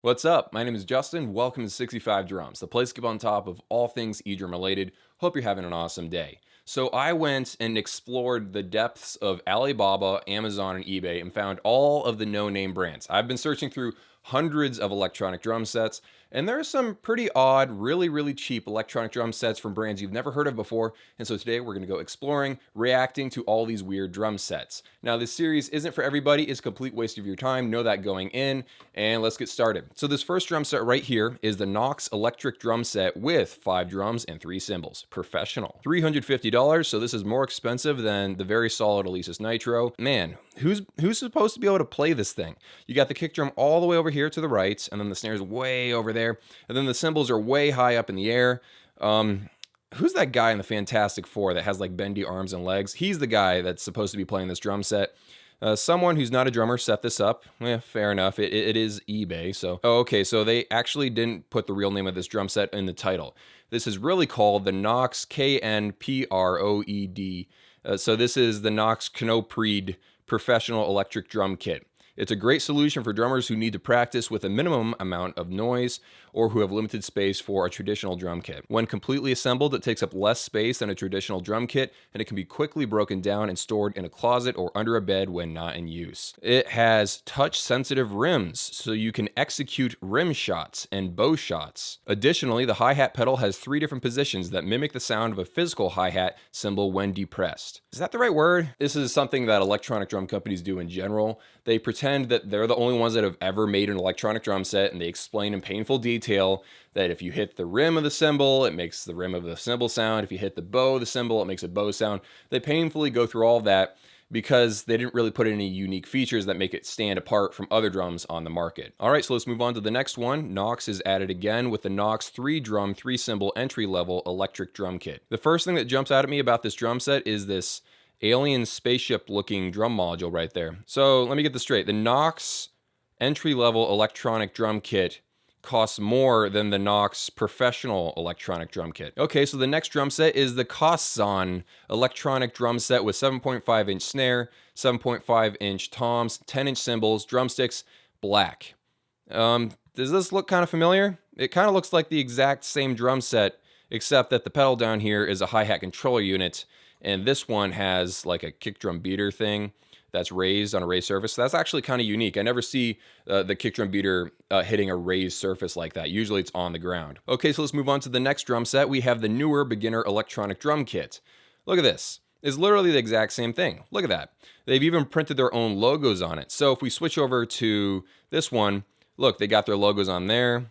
What's up? My name is Justin. Welcome to 65 Drums, the place to keep on top of all things Edrum related. Hope you're having an awesome day. So I went and explored the depths of Alibaba, Amazon, and eBay and found all of the no-name brands. I've been searching through hundreds of electronic drum sets, and there are some pretty odd, really cheap electronic drum sets from brands you've never heard of before. And so today we're going to go exploring, reacting to all these weird drum sets. Now, this series isn't for everybody. It's a complete waste of your time. Know that going in, and let's get started. So this first drum set right here is the Knox electric drum set with 5 drums and 3 cymbals. Professional. $350, so this is more expensive than the very solid Alesis Nitro. Man, who's supposed to be able to play this thing? You got the kick drum all the way over here to the right, and then the snares way over there, and then the cymbals are way high up in the air. Who's that guy in the Fantastic Four that has like bendy arms and legs? He's the guy that's supposed to be playing this drum set. Someone who's not a drummer set this up. Fair enough. It is eBay. So, okay. So they actually didn't put the real name of this drum set in the title. This is really called the Knox KNPROED. So this is the Knox Knopreed Professional Electric Drum Kit. It's a great solution for drummers who need to practice with a minimum amount of noise or who have limited space for a traditional drum kit. When completely assembled, it takes up less space than a traditional drum kit, and it can be quickly broken down and stored in a closet or under a bed when not in use. It has touch-sensitive rims, so you can execute rim shots and bow shots. Additionally, the hi-hat pedal has 3 different positions that mimic the sound of a physical hi-hat cymbal when depressed. Is that the right word? This is something that electronic drum companies do in general. They pretend that they're the only ones that have ever made an electronic drum set, and they explain in painful detail that if you hit the rim of the cymbal, it makes the rim of the cymbal sound. If you hit the bow of the cymbal, it makes a bow sound. They painfully go through all of that because they didn't really put any unique features that make it stand apart from other drums on the market. All right, so let's move on to the next one. Knox is added again with the Knox 3-drum, 3-cymbal entry-level electric drum kit. The first thing that jumps out at me about this drum set is this alien spaceship looking drum module right there. So let me get this straight. The Knox entry-level electronic drum kit costs more than the Knox professional electronic drum kit. Okay, so the next drum set is the Kazan electronic drum set with 7.5-inch snare, 7.5-inch toms, 10-inch cymbals, drumsticks, black. Does this look kind of familiar? It kind of looks like the exact same drum set, except that the pedal down here is a hi-hat controller unit, and this one has like a kick drum beater thing that's raised on a raised surface. So that's actually kind of unique. I never see the kick drum beater hitting a raised surface like that. Usually it's on the ground. Okay, so let's move on to the next drum set. We have the newer beginner electronic drum kit. Look at this. It's literally the exact same thing. Look at that. They've even printed their own logos on it. So if we switch over to this one, look, they got their logos on there.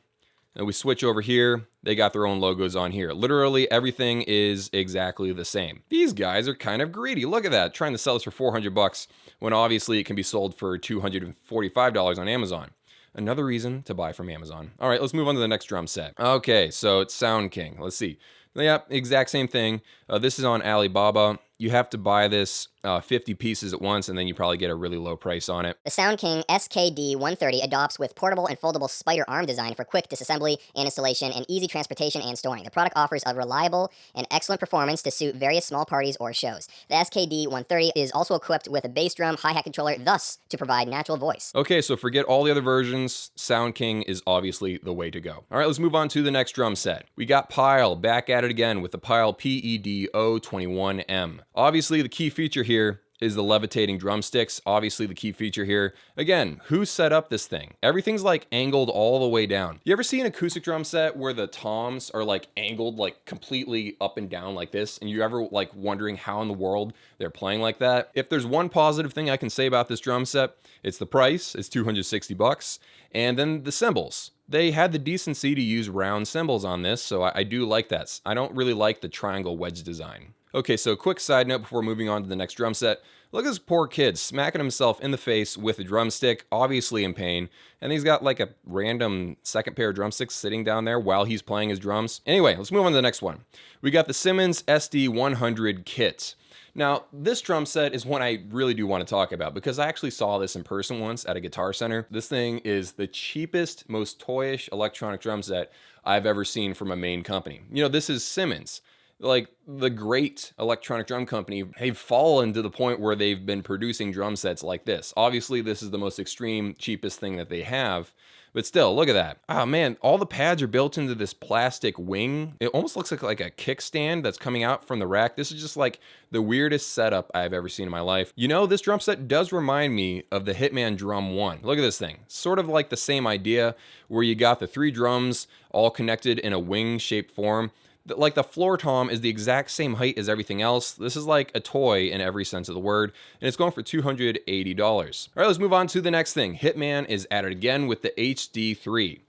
And we switch over here, they got their own logos on here. Literally everything is exactly the same. These guys are kind of greedy. Look at that, trying to sell this for 400 bucks when obviously it can be sold for $245 on Amazon. Another reason to buy from Amazon. All right, let's move on to the next drum set. Okay, so it's Sound King. Let's see. Yep, exact same thing. This is on Alibaba. You have to buy this 50 pieces at once, and then you probably get a really low price on it. The Sound King SKD130 adopts with portable and foldable spider arm design for quick disassembly and installation and easy transportation and storing. The product offers a reliable and excellent performance to suit various small parties or shows. The SKD130 is also equipped with a bass drum hi-hat controller, thus to provide natural voice. Okay, so forget all the other versions. Sound King is obviously the way to go. All right, let's move on to the next drum set. We got Pyle back at it again with the Pyle PED021M. Obviously, the key feature here is the levitating drumsticks. Obviously, the key feature here. Again, who set up this thing? Everything's like angled all the way down. You ever see an acoustic drum set where the toms are like angled like completely up and down like this? And you ever like wondering how in the world they're playing like that? If there's one positive thing I can say about this drum set, it's the price. It's 260 bucks. And then the cymbals. They had the decency to use round cymbals on this, so I do like that. I don't really like the triangle wedge design. Okay, so quick side note before moving on to the next drum set. Look at this poor kid smacking himself in the face with a drumstick, obviously in pain. And he's got like a random second pair of drumsticks sitting down there while he's playing his drums. Anyway, let's move on to the next one. We got the Simmons SD100 kit. Now, this drum set is one I really do want to talk about because I actually saw this in person once at a Guitar Center. This thing is the cheapest, most toyish electronic drum set I've ever seen from a main company. You know, this is Simmons. like the great electronic drum company, they've fallen to the point where they've been producing drum sets like this. Obviously, this is the most extreme, cheapest thing that they have. But still, look at that. Oh man, all the pads are built into this plastic wing. It almost looks like a kickstand that's coming out from the rack. This is just like the weirdest setup I've ever seen in my life. You know, this drum set does remind me of the Hitman Drum 1. Look at this thing. Sort of like the same idea where you got the 3 drums all connected in a wing-shaped form. Like the floor tom is the exact same height as everything else. This is like a toy in every sense of the word, and it's going for $280. All right, let's move on to the next thing. Hitman is at it again with the HD3.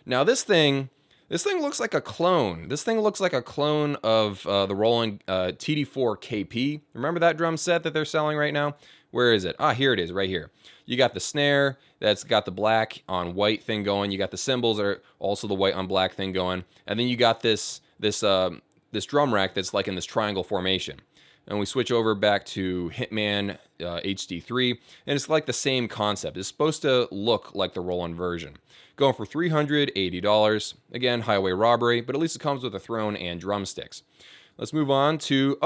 Now this thing looks like a clone. This thing looks like a clone of the Roland TD4 KP. Remember that drum set that they're selling right now? Where is it? Ah, here it is, right here. You got the snare that's got the black on white thing going. You got the cymbals that are also the white on black thing going, and then you got this drum rack that's like in this triangle formation. And we switch over back to Hitman HD3, and it's like the same concept. It's supposed to look like the Roland version. Going for $380. Again, highway robbery, but at least it comes with a throne and drumsticks. Let's move on to,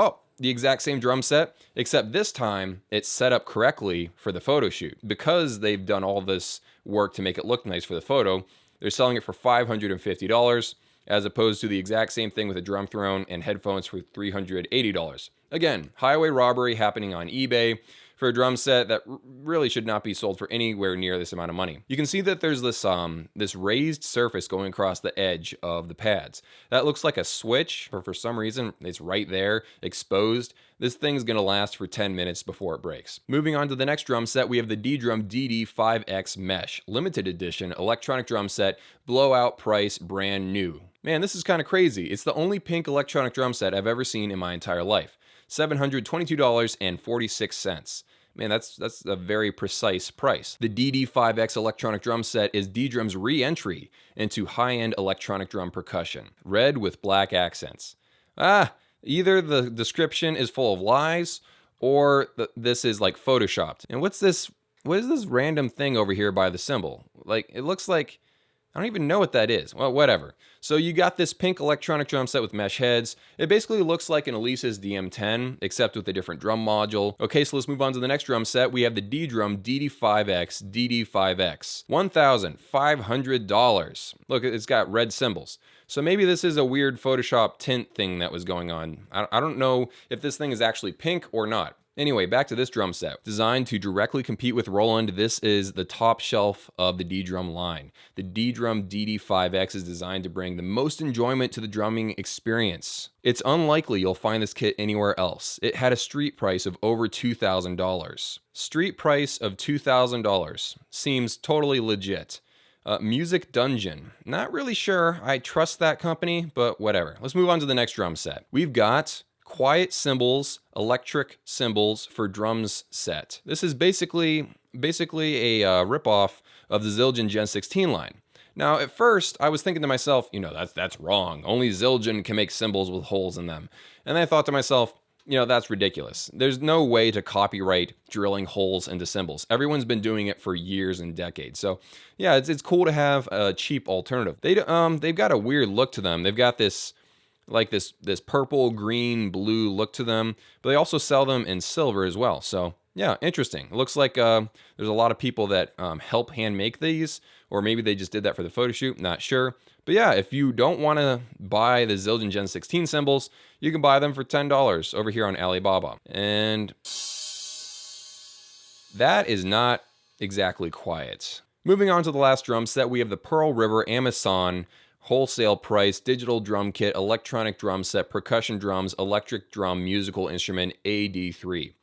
the exact same drum set, except this time it's set up correctly for the photo shoot. Because they've done all this work to make it look nice for the photo, they're selling it for $550, as opposed to the exact same thing with a drum throne and headphones for $380. Again, highway robbery happening on eBay for a drum set that really should not be sold for anywhere near this amount of money. You can see that there's this raised surface going across the edge of the pads. That looks like a switch, but for some reason it's right there, exposed. This thing's gonna last for 10 minutes before it breaks. Moving on to the next drum set, we have the Ddrum DD5X Mesh, limited edition electronic drum set, blowout price, brand new. Man, this is kind of crazy. It's the only pink electronic drum set I've ever seen in my entire life. $722.46. Man, that's a very precise price. The DD5X electronic drum set is Ddrum's re-entry into high-end electronic drum percussion. Red with black accents. Either the description is full of lies, or this is like photoshopped. And what is this random thing over here by the cymbal? Like, it looks like, I don't even know what that is. Well, whatever. So you got this pink electronic drum set with mesh heads. It basically looks like an Elisa's DM10, except with a different drum module. Okay, so let's move on to the next drum set. We have the Ddrum DD5X DD5X. $1,500. Look, it's got red cymbals. So maybe this is a weird Photoshop tint thing that was going on. I don't know if this thing is actually pink or not. Anyway, back to this drum set. Designed to directly compete with Roland, this is the top shelf of the Ddrum line. The Ddrum DD5X is designed to bring the most enjoyment to the drumming experience. It's unlikely you'll find this kit anywhere else. It had a street price of over $2,000. Street price of $2,000. Seems totally legit. Music Dungeon. Not really sure I trust that company, but whatever. Let's move on to the next drum set. We've got Quiet Cymbals, electric cymbals for drums set. This is basically a ripoff of the Zildjian Gen 16 line. Now, at first, I was thinking to myself, that's wrong. Only Zildjian can make cymbals with holes in them. And I thought to myself, that's ridiculous. There's no way to copyright drilling holes into cymbals. Everyone's been doing it for years and decades. So, yeah, it's cool to have a cheap alternative. They've got a weird look to them. They've got this purple, green, blue look to them, but they also sell them in silver as well. So yeah, interesting. It looks like there's a lot of people that help hand make these, or maybe they just did that for the photo shoot, not sure. But yeah, if you don't want to buy the Zildjian Gen 16 cymbals, you can buy them for $10 over here on Alibaba. And that is not exactly quiet. Moving on to the last drum set, we have the Pearl River Amazon wholesale price digital drum kit, electronic drum set, percussion drums, electric drum musical instrument AD3.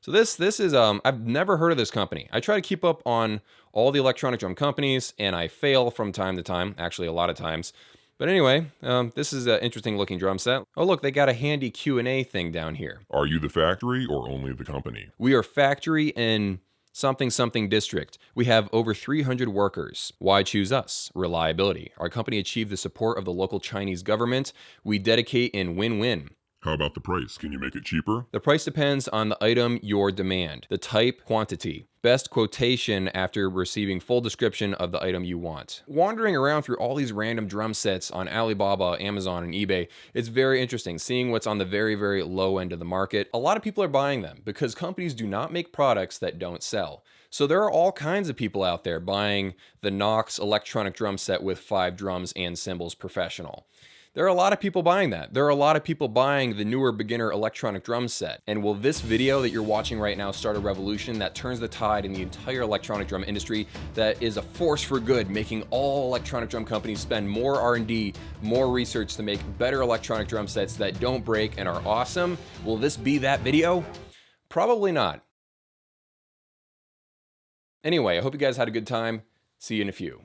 So this is I've never heard of this company. I try to keep up on all the electronic drum companies, and I fail from time to time, actually a lot of times. But anyway, this is an interesting looking drum set. Oh look, they got a handy Q&A thing down here. Are you the factory or only the company? We are factory in something district. We have over 300 workers. Why choose us? Reliability. Our company achieved the support of the local Chinese government. We dedicate in win-win. How about the price? Can you make it cheaper? The price depends on the item, your demand, the type, quantity. Best quotation after receiving full description of the item you want. Wandering around through all these random drum sets on Alibaba, Amazon, and eBay, it's very interesting seeing what's on the very, very low end of the market. A lot of people are buying them because companies do not make products that don't sell. So there are all kinds of people out there buying the Knox electronic drum set with 5 drums and cymbals professional. There are a lot of people buying that. There are a lot of people buying the newer beginner electronic drum set. And will this video that you're watching right now start a revolution that turns the tide in the entire electronic drum industry, that is a force for good, making all electronic drum companies spend more R&D, more research to make better electronic drum sets that don't break and are awesome? Will this be that video? Probably not. Anyway, I hope you guys had a good time. See you in a few.